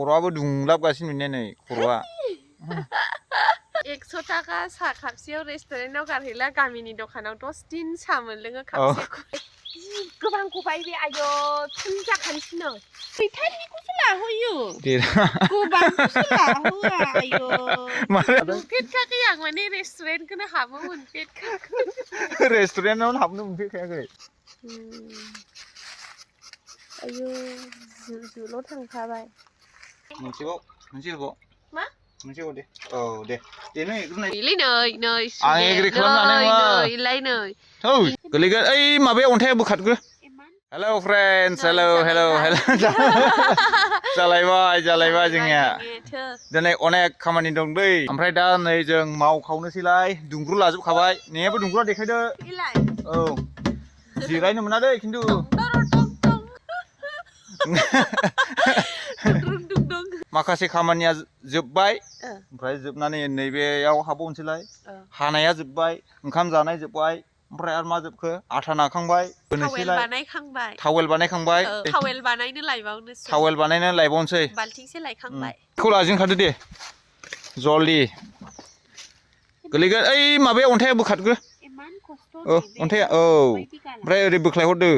खर'आबो दुंलाबगासिनो नै खर'आ 100 थाखा साहा खापसेयाव रेस्टुरेन्टाव गारहैला गामिनि दखानाव 10 दिन साहा मोनलोङो खापसेखौ गोबां खबाय बे आयो फुल जाखानोसैनो फैथानिखौसो लाहोयो गोबांखौसो लाहोआ आयो नुफेरखाखै आं माने रेस्टुरेन्टखौनो हाबो मोनफेरखाखै रेस्टुरेन्टावनो हाबनो मोनफेरखायाखै आयो जुल' थांखाबाय मोनसे होबाव मा मोनसे दे औ दे नै नै आं एग्रि खालामजानाय नङा नै थौ गोलैगोन ओइ माबाया अन्थाइआ बोखारगो हेलौ फ्रेन्ड्स हेलौ जालायबाय जोंनिया दिनै अनेक खामानि दं दै ओमफ्राय दा नै जों मावखावनोसैलाय दुंब्रु लाजोबखाबाय नेहाबो दुंब्रुआ देखायदो औ जिरायनो मोना दै खिन्थु माखासे खामानिया जोबबाय ओमफ्राय जोबनानै नैबेयाव हाबावनोसैलाय हानाया जोबबाय ओंखाम जानाय जोबबाय ओमफ्राय आरो मा जोबखो आथा नाखांबाय थावेल बानायखांबाय थावेल बानायनो लायबावनोसै बाल्थिंसे लायखांबाय बेखौ लाजेनखादो दे जलदि गोलैगोन ओइ माबाया अन्थाइआ बोखारगो अन्थाइआ औ ओमफ्राय ओरै बोख्लायहरदो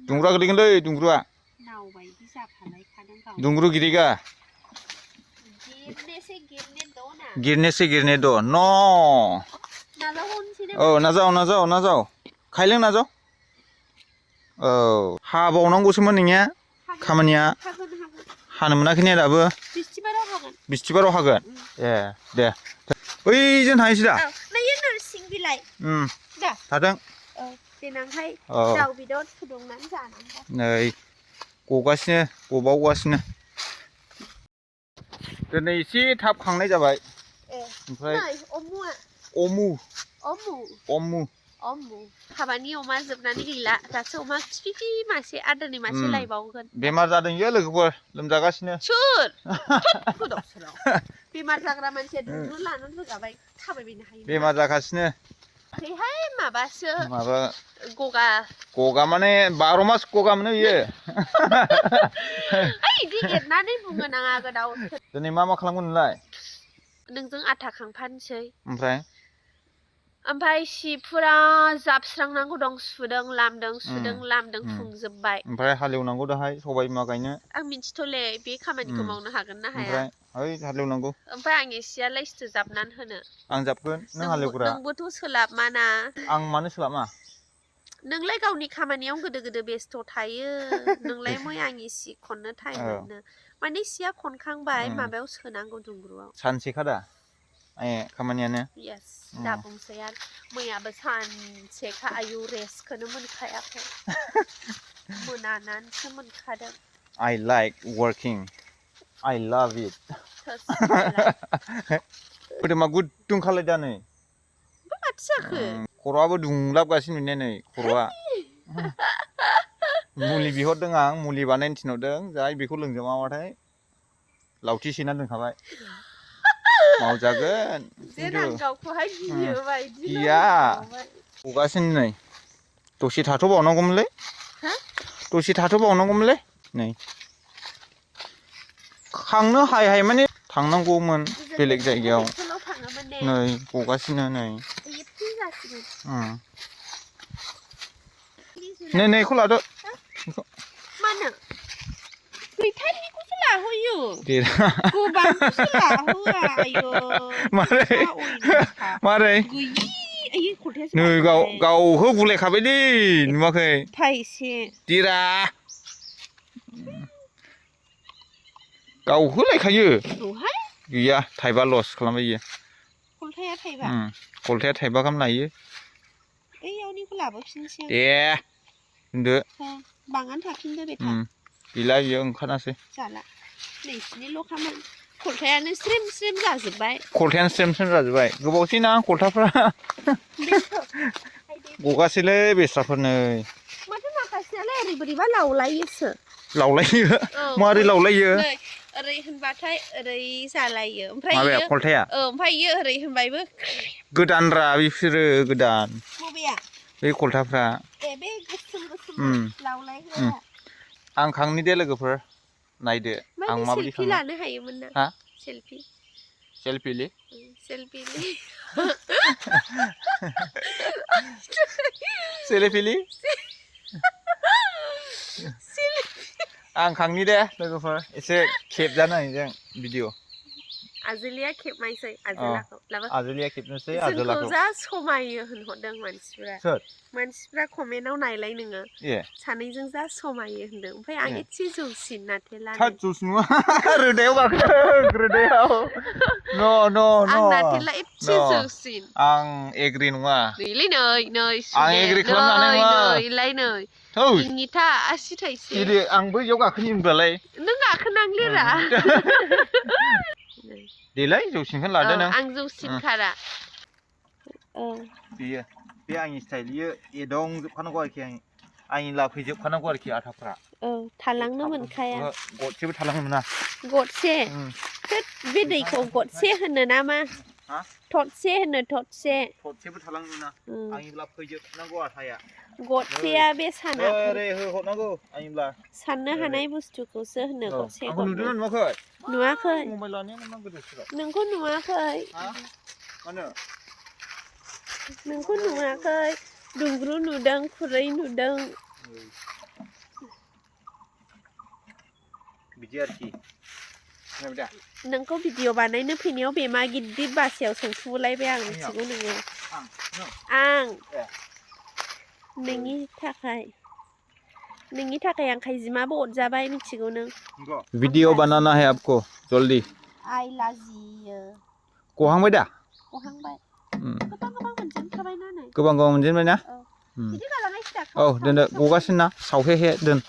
दुंब्रुआ गोलैगोनलै दुंब्रुआ दुंब्रु गिदिगा गिरने दो न औ नाजाव खायलें नाजाव औ हाबावनांगौसोमोन नोंनिया खामानिया हानो मोनाखै ने दाबो बिस्थिबाराव हागोन ए दे ओइजों थांनोसै दा नोरसिं बिलाइ थाथों देनांहाय दाउ बेदर फुदुंनानै जानांगौ नै गबावगासिनो दिनै एसे थाब खांनाय जाबाय ओमफ्राय अमु हाबानि अमा जोबनानै गैला दासो अमा खिफि मासे आदारनि मासे लायबावगोन बेमार जादों इयो लोगोफोर लोमजागासिनो सोर बेमार जाग्रा मानसिया दुंब्रुद लानानै रोगाबाय थाबायबायनो हायो बेमार जागासिनो ओरैहाय माबासो गगा माने 12 मास गगा मोनो इयो इदि एरनानै बुंनो नाङा गोदाव दिनै मा खालामगोन नोंलाय नोंजों आथा खांफानोसै ओमफ्राय सिफुरा जाबस्रांनांगौ दं सुदों लामदों फुंजोबबाय ओमफ्राय हालेवनांगौ दाहाय सबाय बिमा गायनो आं मिन्थिथ'ले बे खामानिखौ मावनो हागोन ना हाया ओमफ्राय हालेवनांगौ ओमफ्राय आं एसेयालाय सिथो जाबनानै होनो आं जाबगोन नों हालेवग्रा नोंबोथ' सोलाबमाना आं मानो सोलाबा नोंलाय गावनि खामानियाव गोदो बेस्थ' थायो नोंलाय आं एसे खननो टाइम मोनो माने सिया खनखांबाय माबायाव सोनांगौ दुंब्रुआव सानसेखा दा खामानियानो दा बुंसै आरो मैयाबो सानसेखा आयु रेस्टखौनो मोनखायाखै मोनानानैसो मोनखादों I like working I love it मोदोमा गुदुं खालायदा नै माथो जाखो खर'आबो दुंलाबगासिनो नै खर'आ मुलि बिहरदों आं मुलि बानायनो थिनहरदों जाय बेखौ लोंजोबाबाथाय लावथि सैनानै दोनखाबाय मावजागोन गिया गगासिनो नै दसे थाथ'बावनांगौमोनलै नै खांनो हाय माने थांनांगौमोन बेलेग जायगायाव नै गगासिनो नै नैखौ लादो मानो फैथानिखौसो लाहोयो गोबांखौसो लाहोआ आयो मारै नै गावहो गुलायखाबाय दे नुवाखै थाइसे दिरा गावहोलायखायो गैया थाइबा लस खालामबाय इयो खलथाया थाइबा गाहाम लायो बैयावनिखौ लाबोफिनसै दे दोनदो बाङानो थाफिनदो गैला बियो ओंखारासै जाला नैसिनिल'खामोन खलथायानो स्रेम जाजोब्बाय गोबावसै ना खलथाफ्रा गगासैलै बेस्राफोर नै माथो माखासेयालाय ओरै बोरैबा लावलायोसो मारै लावलायो ओरै होनबाथाय ओरै जालायो ओमफ्राय खलथाया ओमफ्राय इयो ओरै होनबायबो गोदानरा बिसोरो गोदान बे खलथाफ्रा बे गोसोम लावलायग्राया आं खांनि दे लोगोफोर नायदो आं माने माबायदि सेल्फि खालामो लानो हायोमोन ना हा सेल्फि सेल्फिलै सेल्फिलै सेल्फिलै आं खांनि दे लोगोफोर एसे खेबजानो जों भिडिअ आजोलिया खेबनायसै आजोलाखौ लाबो आजोलिया खेबनोसै जोंखौ आजोलाखौ जा समायो होनहरदों मानसिफ्रा सोर मानसिफ्रा कमेन्टआव नायलाय नोङो ए सानैजों जा समायो होनदों ओमफ्राय आं एसे जौसिन नाथेलानो थोद जौस नङा रोदायाव गाखोदों रोदायाव न' आं न' नाथेला एसे न' जौसिन आं एग्रि नङा नैलै नै आं सुदे एग्रि खालामनो हानाय नङा नैलाय नै थौ इंगिथा आसि थाइसे दे आंबो इयाव गाखोनि होनबालाय नों गाखोनांलिरा देलाय जौसिनखौनो लादो नों आं जौसिनखारा बेयो बे आंनि स्टाइल बियो एदं जोबखानांगौ आरोखि आंनि लाफैजोबखानांगौ आरोखि आथाफ्रा थालांनो मोनखाया गदसेबो थालांनो मोना गदसे बे दैखौ गदसे होनो नामा थदसे होनो थदसेबो थालांनो मोना आंनिब्ला फैजोबनांगौ आथाया गदसेया बे साना ओरै होहरनांगौ आंनिब्ला साननो हानाय बुस्थुखौसो होनो गदसे आंखौ नुदोंना नुवाखै नुवाखै मबाइल लानायानो मा गोदोसोराव नोंखौ नुवाखै मानो नोंखौ नुवाखै दुंग्रु नुदों खुरै नुदों बिदि आरोखि नोंखौ भिडिअ बानायनो फैनायाव बेमा गिदिर बासायाव सोंथुलायबाय आं मिथिगौ नोङो आं नोंनि थाखाय आं खैजिमाबो अरजाबाय मिथिगौ नों वीडियो बनाना है आपको जल्दी आइ लाजियो गहांबाय दा गहांबाय गोबां मोनजेनखाबायना नै गोबां मोनजेनबाय ना बिदि गालांनायसै दा औ दोनदो गगासिनो ना सावहे दोन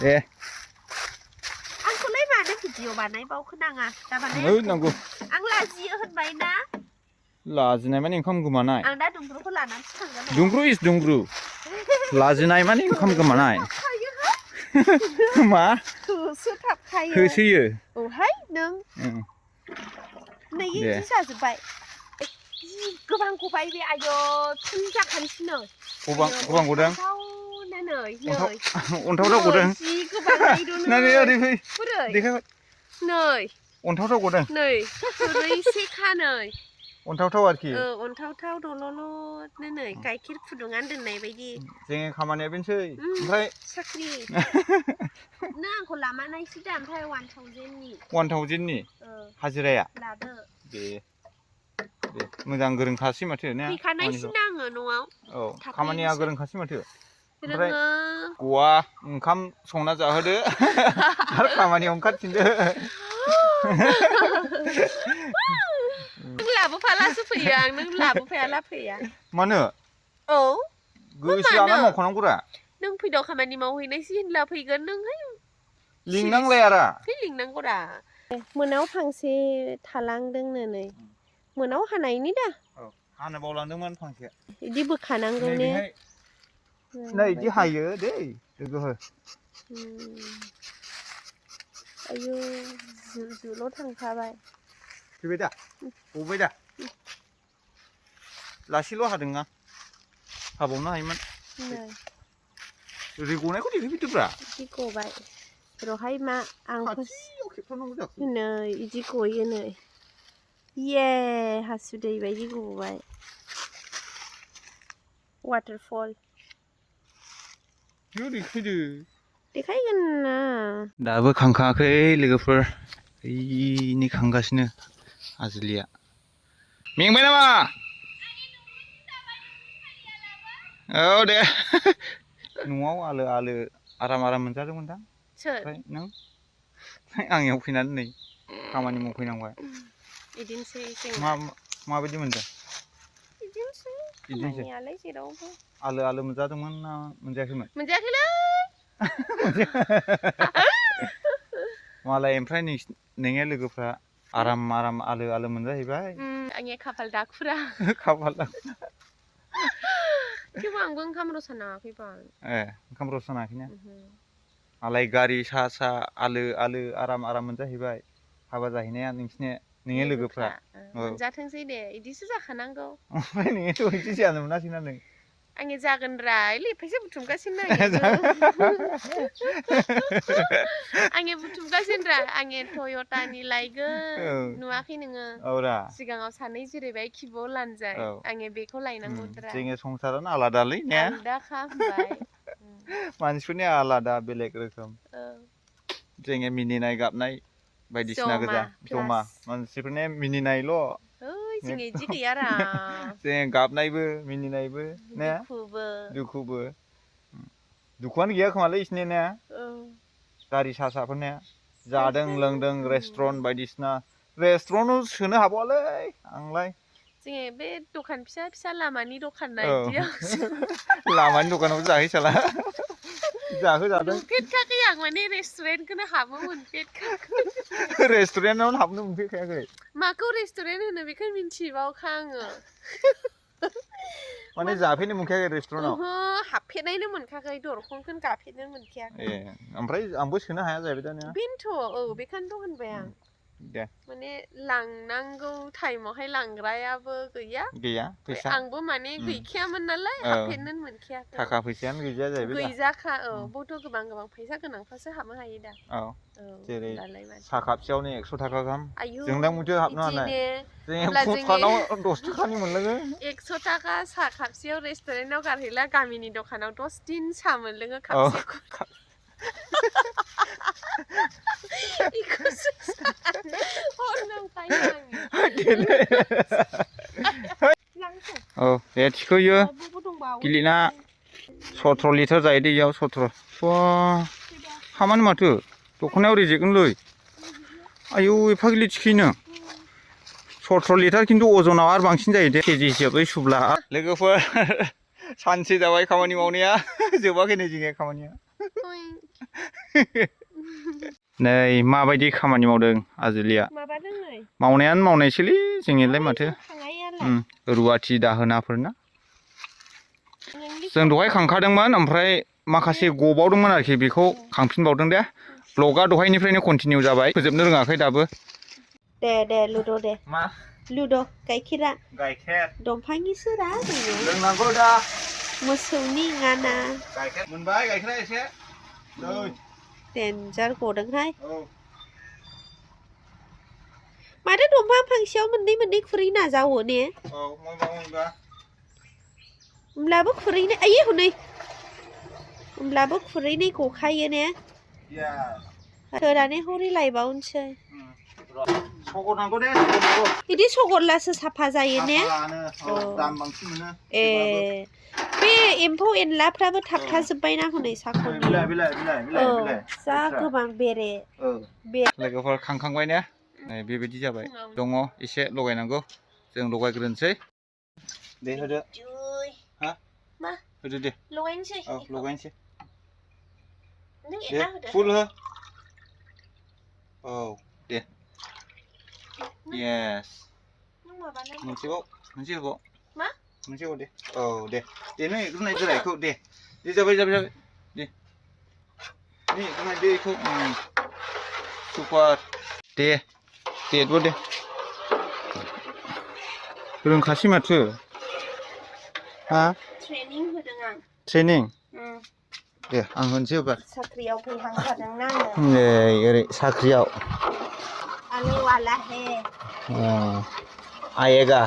दे आंखौलाय मानो भिडिअ बानायबावखो नाङा दा बानाय नांगौ आं लाजियो होनबाय ना लाजिनाय माने ओंखाम गोमानाय आं दा दुंग्रुखौ लानानैसो थांगोन दुंग्रु इस दुंग्रु लाजिनाय माने ओंखाम गोमानाय मा होसोथाबखायो होसोयो औहाय नों नै इदि जाजोब्बाय गोबां गबाय बे आयौ थुल जाखानोसैनो गोबां गदों अन्थावथाव गदों जि गोबां नै ओरै फै देखायबाय नै अन्थावथाव गदों नै खुरैसेखा नै अन्थावथाव आरोखि अन्थावथाव दल'ल'नो नै गाइखेर फुदुंनानै दोननाय बायदि जोंनि खामानिया बेनोसै ओमफ्राय साख्रि नों आंखौ लामानायसै दा ओमफ्राय 1000नि हाजिराया लादो दे मोजां गोरोंखासै माथो ने फैखानायसैना आङो न'आव औ खामानिया गोरोंखासै माथो ओमफ्राय रोङो गवा ओंखाम संना जाहोदो आरो खामानियाव ओंखारफिनदो नों लाबोफालासो फैयो आं नों लाबोफायाला फैया मानो औ गोसो लाना मावखानांगौरा नों फैदाव खामानि मावहैनायसै होनब्ला फैगोन नोंहाय लिंनांलायारा लिंनांगौरा मोनायाव फांसे थालांदोंनो नै मोनायाव हानायनि दा हानो बावलांदोंमोन फांसे बिदि बोखानांगौ ने नै बिदि हायो दै लोगोफोर आयौ जुल' थांखाबाय फैबाय दा गबाय दा लासैल' हादों आं हाबावनो हायोमोन ओरै गनायखौ देखायफैदोब्रा बिदि गबाय रहाय मा आं नै बिदि गयो नै ये हासुदै बायदि गबाय वाटारफल देखायगोन ना दाबो खांखाङाखै लोगोफोर ओइनि खांगासिनो आजोलिया मेंबाय नामा औ दे न'आव आलो आराम मोनजादोंमोनदां ओमफ्राय नों आंनियाव फैनानै नै खामानि मावफैनांबाय बिदिनोसै माबायदि मोनदों बिदिनोसै खामानियालाय जेरावबो आलो मोनजादोंमोन ना मोनजायाखैमोन मोनजायाखैलै मालाय ओमफ्राय नोंनिया लोगोफ्रा आराम आलो मोनजाहैबाय आंनिया खाफाल दाखुरा खाफाल दाखुरा थेवबो आंबो ओंखाम रसा नाङाखैबा ओंखाम रसा नाङाखैना मालाय गारि सा आलो आराम मोनजाहैबाय हाबा जाहैनाया नोंनि लोगोफ्रा मोनजाथोंसै दे बिदिसो जाखानांगौ ओमफ्राय नोङोथ' बिदि जानो मोनासैना नों आंनि जागोन रायलै फैसा बुथुमगासिनो आङो आंनि बुथुमगासिनो रा आंनि टयटानि लायगोन नुवाखै नोङो सिगाङाव सानै जिरायबाय खिबुआव लानजाय आंनि बेखौ लायनांगौद्रा जोंनि संसारानो आलादालै ने आलदाखा होनबाय मानसिफोरनि आलादा बेलेग रोखोम जोंनि मिनिनाय गाबनाय बायदिसिना गोजा जमा मानसिफोरनि मिनिनायल' जोंनि इदि गैयारा जों गाबनायबो मिनिनायबो ने दुखुबो दुखुआनो गैया खोमालै इसोरनि ने गारि साफोरनिया जादों लोंदों रेस्टुरेन्ट बायदिसिना रेस्टुरेन्टआव सोनो हाबावालै आंलाय जोङो बे दखान फिसा फिसा लामानि दखान ना इदियाव लामानि दखानाव जाहैसाला जाहोजादों नुफेरखायाखै आं माने रेस्टुरेन्टखौनो हाबो मोनफेरखायाखै रेस्टुरेन्टआवनो हाबनो मोनफेरखायाखै माखौ रेस्टुरेन्ट होनो बेखौ मिन्थिबावखा आङो माने जाफेरनो मोनखायाखै रेस्टुरेन्टआव हाबफेरनायनो मोनखायाखै दरखंखौनो गाफेरनो मोनखायाखै ओमफ्राय आंबो सोनो हाया जाहैबाय दा नोङो बेनोथ' बेखौनोथ' होनबाय आं दे माने लांनांगौ टाइमावहाय लांग्रायाबो गैया फैसा आंबो माने गैखायामोन नालाय हाबफेरनो मोनखायाखै थाखा फैसायानो गैजाया जाहैबाय गैजाखा बथ' गोबां गोबां फैसा गोनांफ्रासो हाबनो हायो दा जेरै साहा कापसेयावनो 100 थाखा गाहाम आयौ जोंदा मोनसे हाबनो हानाय अब्ला जों फुटपाथआव 10 थाखानि मोनलोङो 100 थाखा साहा कापसेयाव रेस्टुरेन्टआव गारहैला गामिनि दखानाव 10 दिन साहा मोनलोङो कापसेखौ दे थिखोयो गिलिना 17 लिटार जायो दे इयाव 17 खामानि माथो दख'नायाव रेजेकगोनलै आयौ एफा गिलिर थिखोयो 17 लिटार खिन्थु अजनाव आरो बांसिन जायो दे केजि हिसाबै सुब्ला लोगोफोर सानसे जाबाय खामानि मावनाया जोबाखै नै जोंनि खामानिया नै माबायदि खामानि मावदों आजुलिया मावनायानो मावनायसोलै जोंनिलाय माथो रुवाथि दाहोनाफोरना जों दहाय खांखादोंमोन ओमफ्राय माखासे गबावदोंमोन आरोखि बेखौ खांफिनबावदों दे ब्लगा दहायनिफ्रायनो कन्टिनिउ जाबाय फोजोबनो रोङाखै दाबो दे लुद' दे मा लुद' गाइखेर दंफांनिसो रा लोंनांगौ दा मोसौनि नङाना गाइखेर मोनबाय गाइखेरा एसे देन्जार गदोंहाय माथो दंफां फांसेयाव मोननै खुरै नाजावो ने होमब्लाबो खुरैनै आयै हनै होमब्लाबो खुरैनै गखायो ने होनानै हरै लायबावनोसै सगरनांगौ दे बिदि सगरलासो साफा जायो ने ए बे एम्फौ एनलाफ्राबो थाबथाजोब्बायना हनै साख'निया जा गोबां बेरे लोगोफोर खांखांबाय ने नै बेबायदि जाबाय दङ एसे लगायनांगौ जों लगायग्रोनोसै दे होदो मा होदो दे लगायनोसै लगायनोसै दे फुल हो दे येस मोनसेबाव मोनसे होबाव मा मोनसे होबाव दे दे नै रुनाय गोरायखौ दे जाबाय दे नै रुनाय दैखौ सुपार दे रोंखासै माथो हा ट्रेनिं होदों आं ट्रेनिं दे आं होनसै एबार साख्रियाव फैहांखादोंना आङो नै ओरै साख्रियाव आने वाला है आएगा